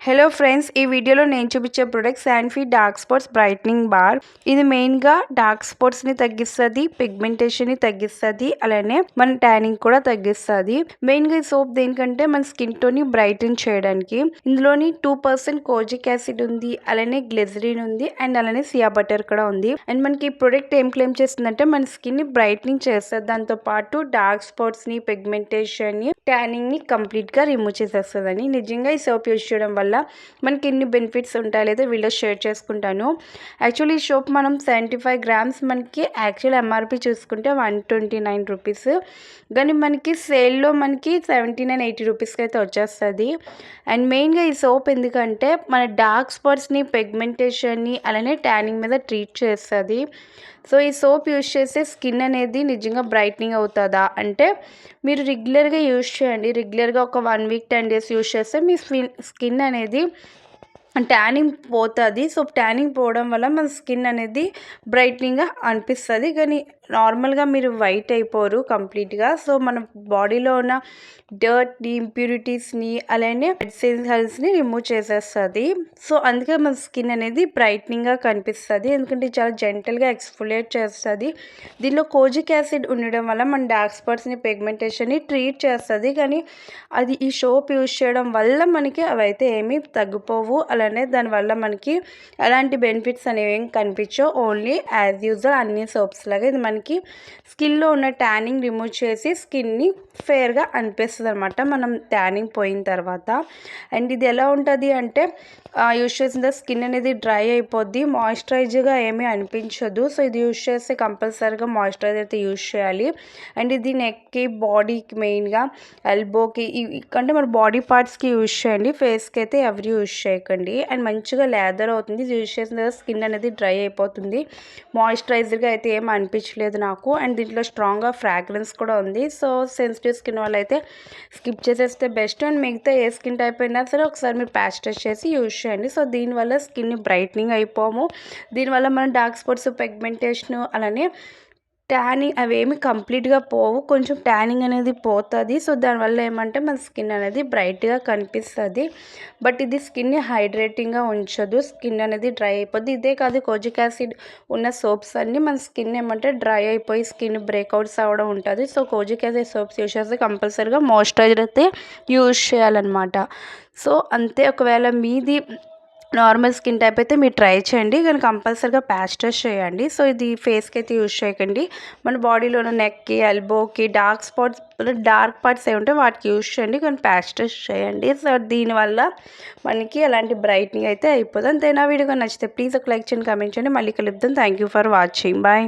Hello friends, ఈ వీడియోలో నేను చూపించే product Sanfe dark spots brightening bar. ఇది మెయిన్గా డార్క్ స్పాట్స్ని తగ్గిస్తుంది, పిగ్మెంటేషన్ని తగ్గిస్తుంది, అలానే మన ట్యానింగ్ కూడా తగ్గిస్తుంది. మెయిన్గా ఈ సోప్ దేనికంటే మన స్కిన్ టోన్ని బ్రైటన్ చేయడానికి. ఇందులోని 2% కోజిక్ యాసిడ్ ఉంది, అలానే గ్లిజరిన్ ఉంది, అండ్ అలానే సియా బటర్ కూడా ఉంది. అండ్ మనకి ఈ ప్రొడక్ట్ ఏం క్లెయిమ్ చేస్తుందంటే మన స్కిన్ ని బ్రైట్నింగ్ చేస్తుంది, దాంతో పాటు డార్క్ స్పాట్స్ ని, పిగ్మెంటేషన్ ని, ట్యానింగ్ ని కంప్లీట్ గా రిమూవ్ చేసేస్తుందని. నిజంగా ఈ సోప్ యూజ్ చేయడం వల్ల మనకి ఎన్ని బెనిఫిట్స్ ఉంటాయో లేదో వీడియో షేర్ చేసుకుంటాను. యాక్చువల్లీ ఈ సోప్ మనం 75 గ్రామ్స్ మనకి యాక్చువల్ ఎంఆర్పి చూసుకుంటే 129 రూపీస్, కానీ మనకి సేల్లో మనకి 79-80 రూపీస్కి అయితే వచ్చేస్తుంది. అండ్ మెయిన్గా ఈ సోప్ ఎందుకంటే మన డార్క్ స్పాట్స్ని, పిగ్మెంటేషన్ని, అలానే ట్యానింగ్ మీద ట్రీట్ చేస్తుంది. సో ఈ సోప్ యూజ్ చేస్తే స్కిన్ అనేది నిజంగా బ్రైట్నింగ్ అవుతుందా అంటే మీరు రెగ్యులర్గా యూజ్ చేయండి. రెగ్యులర్గా ఒక 1 వీక్ 10 డేస్ యూజ్ చేస్తే మీ స్కిన్ అనేది ట్యానింగ్ పోతుంది. సో ట్యానింగ్ పోవడం వల్ల మన స్కిన్ అనేది బ్రైట్నింగ్గా అనిపిస్తుంది, కానీ నార్మల్గా మీరు వైట్ అయిపోరు కంప్లీట్గా. సో మన బాడీలో ఉన్న డర్ట్ని, ఇంప్యూరిటీస్ని, అలానే సెల్స్ని రిమూవ్ చేసేస్తుంది. సో అందుకే మన స్కిన్ అనేది బ్రైట్నింగ్గా కనిపిస్తుంది, ఎందుకంటే చాలా జెంటల్గా ఎక్స్ఫోలియేట్ చేస్తుంది. దీనిలో కోజిక్ యాసిడ్ ఉండడం వల్ల మన డార్క్ స్పాట్స్ని, పిగ్మెంటేషన్ని ట్రీట్ చేస్తుంది, కానీ అది ఈ సోప్ యూజ్ చేయడం వల్ల మనకి అవైతే ఏమీ తగ్గిపోవు. అలానే దానివల్ల మనకి ఎలాంటి బెనిఫిట్స్ అనేవి ఏం కనిపించవు. ఓన్లీ యాజ్ యూజువల్ అన్ని సోప్స్ లాగా ఇది మనకి స్కిన్లో ఉన్న ట్యానింగ్ రిమూవ్ చేసి స్కిన్ని ఫేర్గా అనిపిస్తుంది అనమాట మనం ట్యానింగ్ పోయిన తర్వాత. అండ్ ఇది ఎలా ఉంటుంది అంటే యూజ్ చేసిన స్కిన్ అనేది డ్రై అయిపోద్ది, మాయిశ్చరైజర్గా ఏమీ అనిపించదు. సో ఇది యూజ్ చేస్తే కంపల్సరీగా మాయిశ్చరైజర్ అయితే యూజ్ చేయాలి. అండ్ ఇది నెక్కి, బాడీకి, మెయిన్గా ఎల్బోకి అంటే మన బాడీ పార్ట్స్కి యూజ్ చేయండి, ఫేస్కి అయితే ఎవరు యూజ్ చేయకండి. అండ్ మంచిగా లేదర్ అవుతుంది, యూజ్ చేసిన స్కిన్ అనేది డ్రై అయిపోతుంది. మాయిశ్చరైజర్గా అయితే ఏం అనిపించలేదు నాకు. అండ్ దీంట్లో స్ట్రాంగ్గా ఫ్రాగ్రెన్స్ కూడా ఉంది. సో సెన్సిటివ్ స్కిన్ వాళ్ళు అయితే స్కిప్ చేసేస్తే బెస్ట్. అండ్ మిగతా ఏ స్కిన్ టైప్ అయినా సరే ఒకసారి మీరు ప్యాచ్ టెస్ట్ చేసి యూజ్ చేయండి. సో దీనివల్ల స్కిన్ని బ్రైట్నింగ్ అయిపోము, దీనివల్ల మన డార్క్ స్పాట్స్, పిగ్మెంటేషన్, అలానే ట్యానింగ్ అవేమి కంప్లీట్గా పోవు, కొంచెం ట్యానింగ్ అనేది పోతుంది. సో దానివల్ల ఏమంటే మన స్కిన్ అనేది బ్రైట్గా కనిపిస్తుంది, బట్ ఇది స్కిన్ని హైడ్రేటింగ్గా ఉంచదు, స్కిన్ అనేది డ్రై అయిపోద్ది. ఇదే కాదు, కోజిక్ యాసిడ్ ఉన్న సోప్స్ అన్నీ మన స్కిన్ ఏమంటే డ్రై అయిపోయి స్కిన్ బ్రేక్అవుట్స్ అవ్వడం ఉంటుంది. So kojic acid soaps use చేస్తే కంపల్సరీగా మాయిశ్చరైజర్ అయితే యూజ్ చేయాలన్నమాట. సో అంతే, ఒకవేళ మీది నార్మల్ స్కిన్ టైప్ అయితే మీరు ట్రై చేయండి, కానీ కంపల్సరీగా ప్యాచ్ టెస్ట్ చేయండి. సో ఇది ఫేస్కి అయితే యూజ్ చేయకండి, మన బాడీలో ఉన్న నెక్కి, ఎల్బోకి, డార్క్ పార్ట్స్ ఏమి ఉంటాయి వాటికి యూజ్ చేయండి, కానీ ప్యాచ్ టెస్ట్ చేయండి. సో దీనివల్ల మనకి అలాంటి బ్రైట్నింగ్ అయితే అయిపోతుంది. అంతేనా? వీడియో నచ్చితే ప్లీజ్ ఒక లైక్ చేయండి, కామెంట్ చేయండి. మళ్ళీ కలుద్దాం. Thank you for watching. Bye.